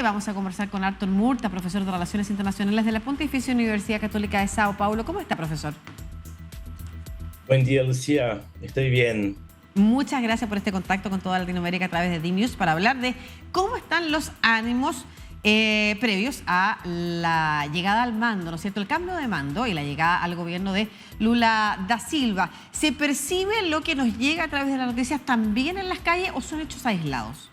Vamos a conversar con Artur Murta, profesor de Relaciones Internacionales de la Pontificia Universidad Católica de Sao Paulo. ¿Cómo está, profesor? Buen día, Lucía. Estoy bien. Muchas gracias por este contacto con toda Latinoamérica a través de D-News para hablar de cómo están los ánimos previos a la llegada al mando, ¿no es cierto? El cambio de mando y la llegada al gobierno de Lula da Silva. ¿Se percibe lo que nos llega a través de las noticias también en las calles o son hechos aislados?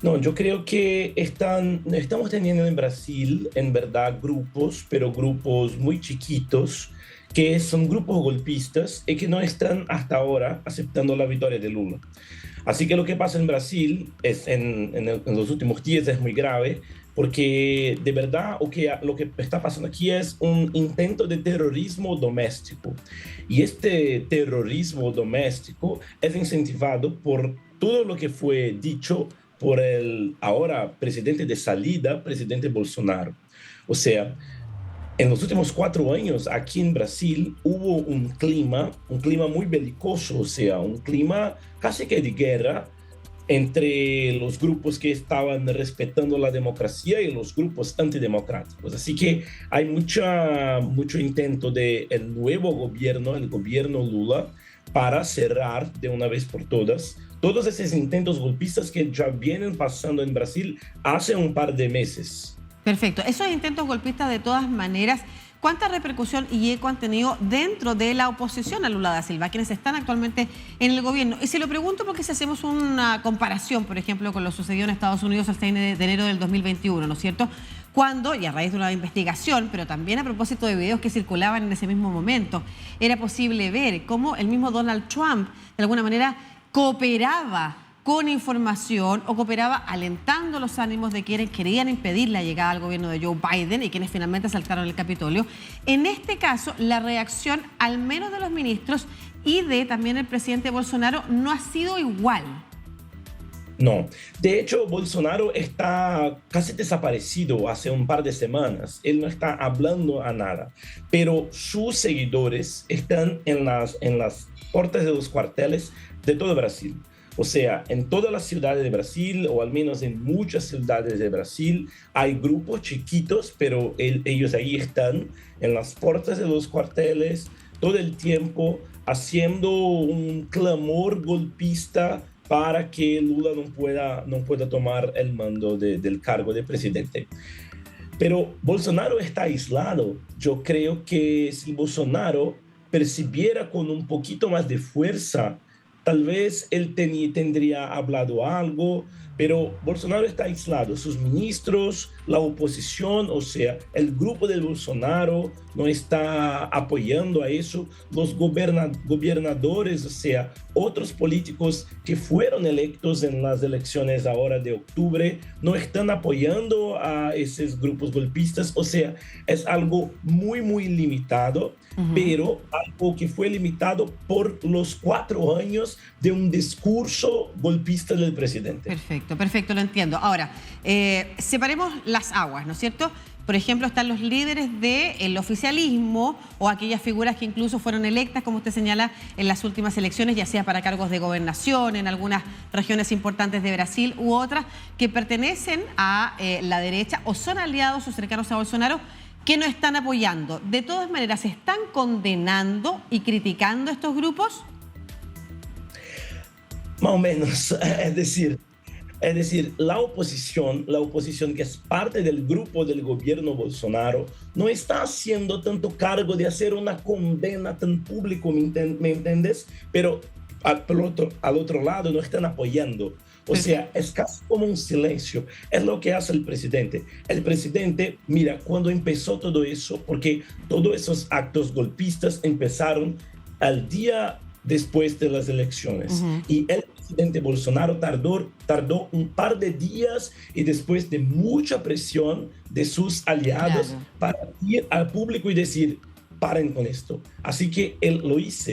No, yo creo que estamos teniendo en Brasil, en verdad, grupos, pero grupos muy chiquitos, que son grupos golpistas y que no están hasta ahora aceptando la victoria de Lula. Así que lo que pasa en Brasil en los últimos días es muy grave, porque de verdad lo que está pasando aquí es un intento de terrorismo doméstico. Y este terrorismo doméstico es incentivado por todo lo que fue dicho por el ahora presidente de salida, presidente Bolsonaro. O sea, en los últimos 4 años aquí en Brasil hubo un clima muy belicoso, o sea, un clima casi que de guerra entre los grupos que estaban respetando la democracia y los grupos antidemocráticos. Así que hay mucho intento del nuevo gobierno, el gobierno Lula, para cerrar de una vez por todos esos intentos golpistas que ya vienen pasando en Brasil hace un par de meses. Perfecto. Esos intentos golpistas, de todas maneras, ¿cuánta repercusión y eco han tenido dentro de la oposición a Lula da Silva, quienes están actualmente en el gobierno? Y se lo pregunto porque si hacemos una comparación, por ejemplo, con lo sucedido en Estados Unidos el 6 de enero del 2021, ¿no es cierto? Cuando, y a raíz de una investigación, pero también a propósito de videos que circulaban en ese mismo momento, era posible ver cómo el mismo Donald Trump, de alguna manera, cooperaba con información o cooperaba alentando los ánimos de quienes querían impedir la llegada al gobierno de Joe Biden y quienes finalmente asaltaron el Capitolio. En este caso, la reacción, al menos de los ministros y de también el presidente Bolsonaro, no ha sido igual. No, de hecho, Bolsonaro está casi desaparecido hace un par de semanas. Él no está hablando a nada, pero sus seguidores están en las puertas de los cuarteles de todo Brasil. O sea, en todas las ciudades de Brasil, o al menos en muchas ciudades de Brasil, hay grupos chiquitos, pero ellos ahí están en las puertas de los cuarteles todo el tiempo haciendo un clamor golpista para que Lula no pueda tomar el mando del cargo de presidente. Pero Bolsonaro está aislado. Yo creo que si Bolsonaro percibiera con un poquito más de fuerza, tal vez él tendría hablado algo, pero Bolsonaro está aislado. Sus ministros, la oposición, o sea, el grupo de Bolsonaro no está apoyando a eso. Los gobernadores, o sea, otros políticos que fueron electos en las elecciones ahora de octubre, no están apoyando a esos grupos golpistas. O sea, es algo muy, muy limitado, pero algo que fue limitado por los 4 años de un discurso golpista del presidente. Perfecto, lo entiendo. Ahora, separemos las aguas, ¿no es cierto? Por ejemplo, están los líderes del oficialismo o aquellas figuras que incluso fueron electas, como usted señala, en las últimas elecciones, ya sea para cargos de gobernación en algunas regiones importantes de Brasil u otras, que pertenecen a la derecha o son aliados o cercanos a Bolsonaro, que no están apoyando. De todas maneras, ¿están condenando y criticando a estos grupos? Más o menos, es decir, la oposición que es parte del grupo del gobierno Bolsonaro, no está haciendo tanto cargo de hacer una condena tan pública, ¿me entiendes? Pero al otro lado no están apoyando. O sea, es casi como un silencio. Es lo que hace el presidente. El presidente, mira, cuando empezó todo eso, porque todos esos actos golpistas empezaron al día después de las elecciones. Y el presidente Bolsonaro tardó un par de días y después de mucha presión de sus aliados para ir al público y decir, paren con esto. Así que él lo hizo.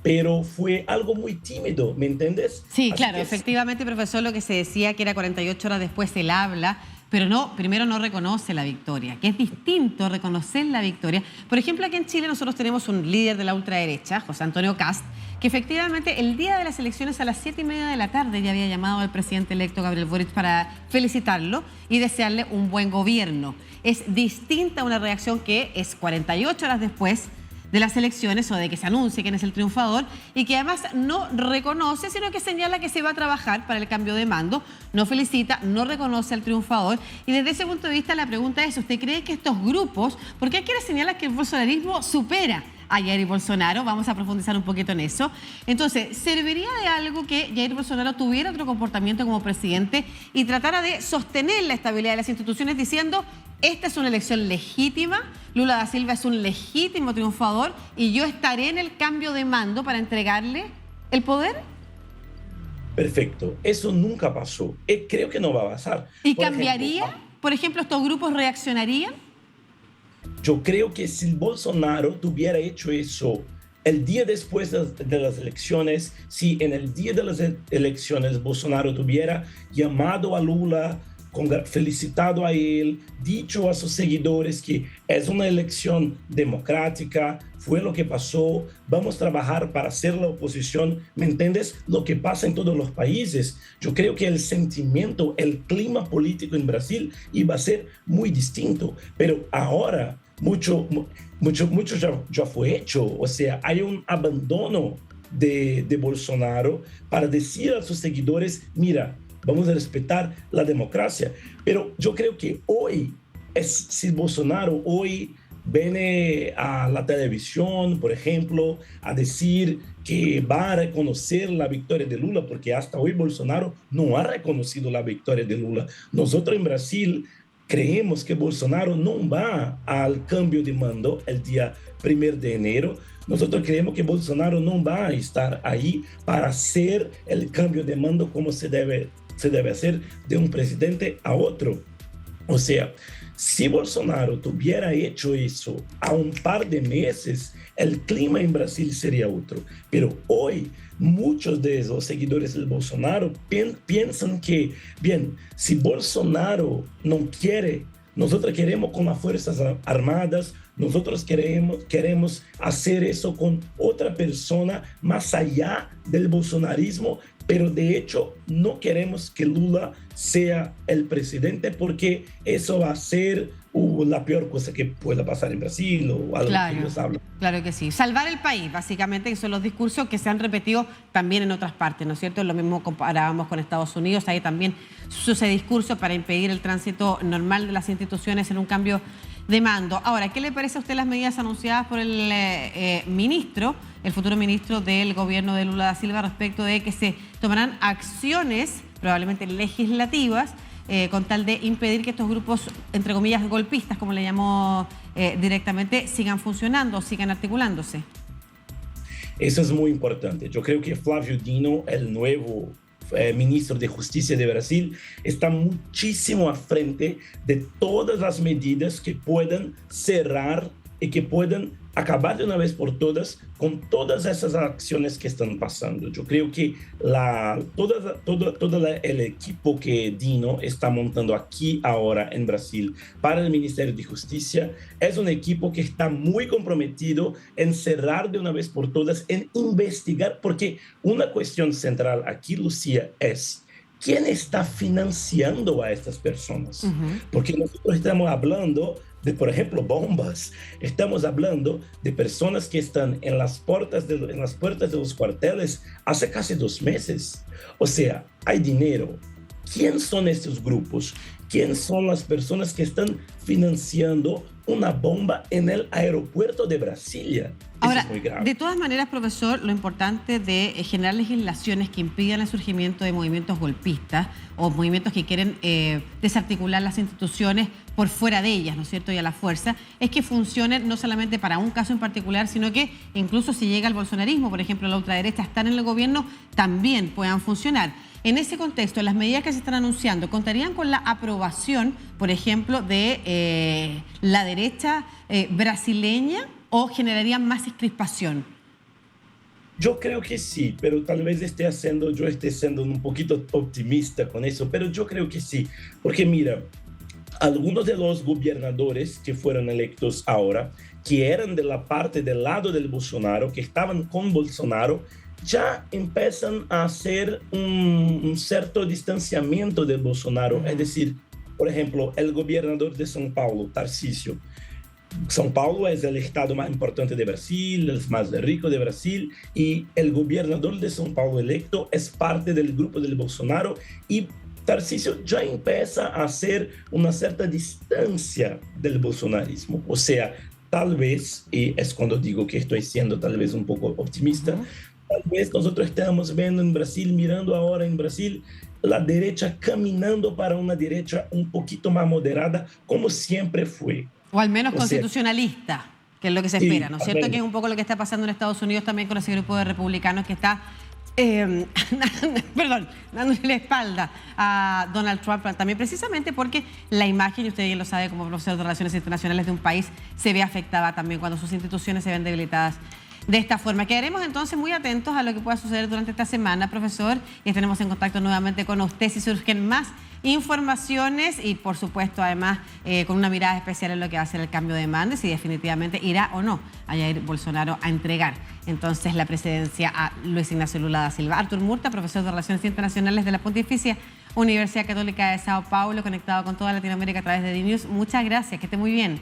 pero fue algo muy tímido, ¿me entiendes? Sí, Así claro, que efectivamente, profesor, lo que se decía que era 48 horas después él habla, pero no, primero no reconoce la victoria, que es distinto reconocer la victoria. Por ejemplo, aquí en Chile nosotros tenemos un líder de la ultraderecha, José Antonio Kast, que efectivamente el día de las elecciones a las 7:30 de la tarde ya había llamado al presidente electo Gabriel Boric para felicitarlo y desearle un buen gobierno. Es distinta una reacción que es 48 horas después de las elecciones o de que se anuncie quién es el triunfador y que además no reconoce, sino que señala que se va a trabajar para el cambio de mando, no felicita, no reconoce al triunfador. Y desde ese punto de vista la pregunta es, ¿usted cree que estos grupos, porque hay quienes señalan que el bolsonarismo supera a Jair Bolsonaro? Vamos a profundizar un poquito en eso. Entonces, ¿serviría de algo que Jair Bolsonaro tuviera otro comportamiento como presidente y tratara de sostener la estabilidad de las instituciones diciendo: esta es una elección legítima, Lula da Silva es un legítimo triunfador y yo estaré en el cambio de mando para entregarle el poder? perfecto, eso nunca pasó. Creo que no va a pasar. ¿Y Por cambiaría? ejemplo, Por ejemplo, ¿estos grupos reaccionarían? yo creo que si Bolsonaro tuviera hecho eso el día después de las elecciones, si en el día de las elecciones Bolsonaro tuviera llamado a Lula, felicitado a él, dicho a sus seguidores que es una elección democrática, fue lo que pasó, vamos a trabajar para hacer la oposición, ¿me entiendes? Lo que pasa en todos los países. Yo creo que el sentimiento, el clima político en Brasil iba a ser muy distinto, pero ahora mucho ya fue hecho, o sea, hay un abandono de Bolsonaro para decir a sus seguidores: mira, vamos a respetar la democracia. Pero yo creo que hoy, si Bolsonaro hoy viene a la televisión, por ejemplo, a decir que va a reconocer la victoria de Lula, porque hasta hoy Bolsonaro no ha reconocido la victoria de Lula. Nosotros en Brasil creemos que Bolsonaro no va al cambio de mando el día 1 de enero. Nosotros creemos que Bolsonaro no va a estar ahí para hacer el cambio de mando como se debe hacer de un presidente a otro. O sea, si Bolsonaro tuviera hecho eso a un par de meses, el clima en Brasil sería otro. Pero hoy, muchos de los seguidores de Bolsonaro piensan que, bien, si Bolsonaro no quiere, nosotros queremos con las Fuerzas Armadas, nosotros queremos hacer eso con otra persona más allá del bolsonarismo, pero de hecho no queremos que Lula sea el presidente porque eso va a ser la peor cosa que pueda pasar en Brasil o algo que ellos hablan. Claro que sí. Salvar el país, básicamente, que son los discursos que se han repetido también en otras partes, ¿no es cierto? Lo mismo comparábamos con Estados Unidos, ahí también sucede discurso para impedir el tránsito normal de las instituciones en un cambio de mando. Ahora, ¿qué le parece a usted las medidas anunciadas por el futuro ministro del gobierno de Lula da Silva respecto de que se tomarán acciones, probablemente legislativas, con tal de impedir que estos grupos, entre comillas, golpistas, como le llamó directamente, sigan funcionando, sigan articulándose? Eso es muy importante. Yo creo que Flávio Dino, el nuevo ministro de Justicia de Brasil, está muchísimo a frente de todas las medidas que puedan cerrar y que puedan acabar de una vez por todas con todas esas acciones que están pasando. Yo creo que todo el equipo que Dino está montando aquí ahora en Brasil para el Ministerio de Justicia es un equipo que está muy comprometido en cerrar de una vez por todas, en investigar, porque una cuestión central aquí, Lucía, es: ¿quién está financiando a estas personas? Porque nosotros estamos hablando de, por ejemplo, bombas. Estamos hablando de personas que están en las puertas de los cuarteles hace casi 2 meses. O sea, hay dinero. ¿Quién son estos grupos? ¿Quién son las personas que están financiando una bomba en el aeropuerto de Brasilia? Ahora, eso es muy grave. de todas maneras, profesor, lo importante de generar legislaciones que impidan el surgimiento de movimientos golpistas o movimientos que quieren desarticular las instituciones por fuera de ellas, ¿no es cierto?, y a la fuerza, es que funcionen no solamente para un caso en particular, sino que incluso si llega el bolsonarismo, por ejemplo, la ultraderecha, están en el gobierno, también puedan funcionar. En ese contexto, las medidas que se están anunciando, ¿contarían con la aprobación, por ejemplo, de la derecha brasileña o generarían más crispación? Yo creo que sí, pero tal vez yo esté siendo un poquito optimista con eso, pero yo creo que sí, porque mira, algunos de los gobernadores que fueron electos ahora, que eran de la parte del lado del Bolsonaro, que estaban con Bolsonaro, ya empiezan a hacer un cierto distanciamiento del Bolsonaro. Es decir, por ejemplo, el gobernador de São Paulo, Tarcísio. São Paulo es el estado más importante de Brasil, el más rico de Brasil, y el gobernador de São Paulo electo es parte del grupo del Bolsonaro, y Tarcísio ya empieza a hacer una cierta distancia del bolsonarismo. O sea, tal vez, y es cuando digo que estoy siendo tal vez un poco optimista, tal vez nosotros estamos viendo en Brasil, mirando ahora en Brasil, la derecha caminando para una derecha un poquito más moderada, como siempre fue. O al menos O sea, constitucionalista, que es lo que se sí, espera, ¿no es al cierto? menos. Que es un poco lo que está pasando en Estados Unidos también con ese grupo de republicanos que está, perdón, dándole la espalda a Donald Trump, también precisamente porque la imagen, y usted bien lo sabe como profesor de Relaciones Internacionales de un país, se ve afectada también cuando sus instituciones se ven debilitadas de esta forma. Quedaremos entonces muy atentos a lo que pueda suceder durante esta semana, profesor, y estaremos en contacto nuevamente con usted si surgen más informaciones y, por supuesto, además, con una mirada especial en lo que va a ser el cambio de mando, si definitivamente irá o no a Jair Bolsonaro a entregar entonces la presidencia a Luis Ignacio Lula da Silva. Artur Murta, profesor de Relaciones Internacionales de la Pontificia Universidad Católica de Sao Paulo, conectado con toda Latinoamérica a través de DNews. Muchas gracias, que esté muy bien.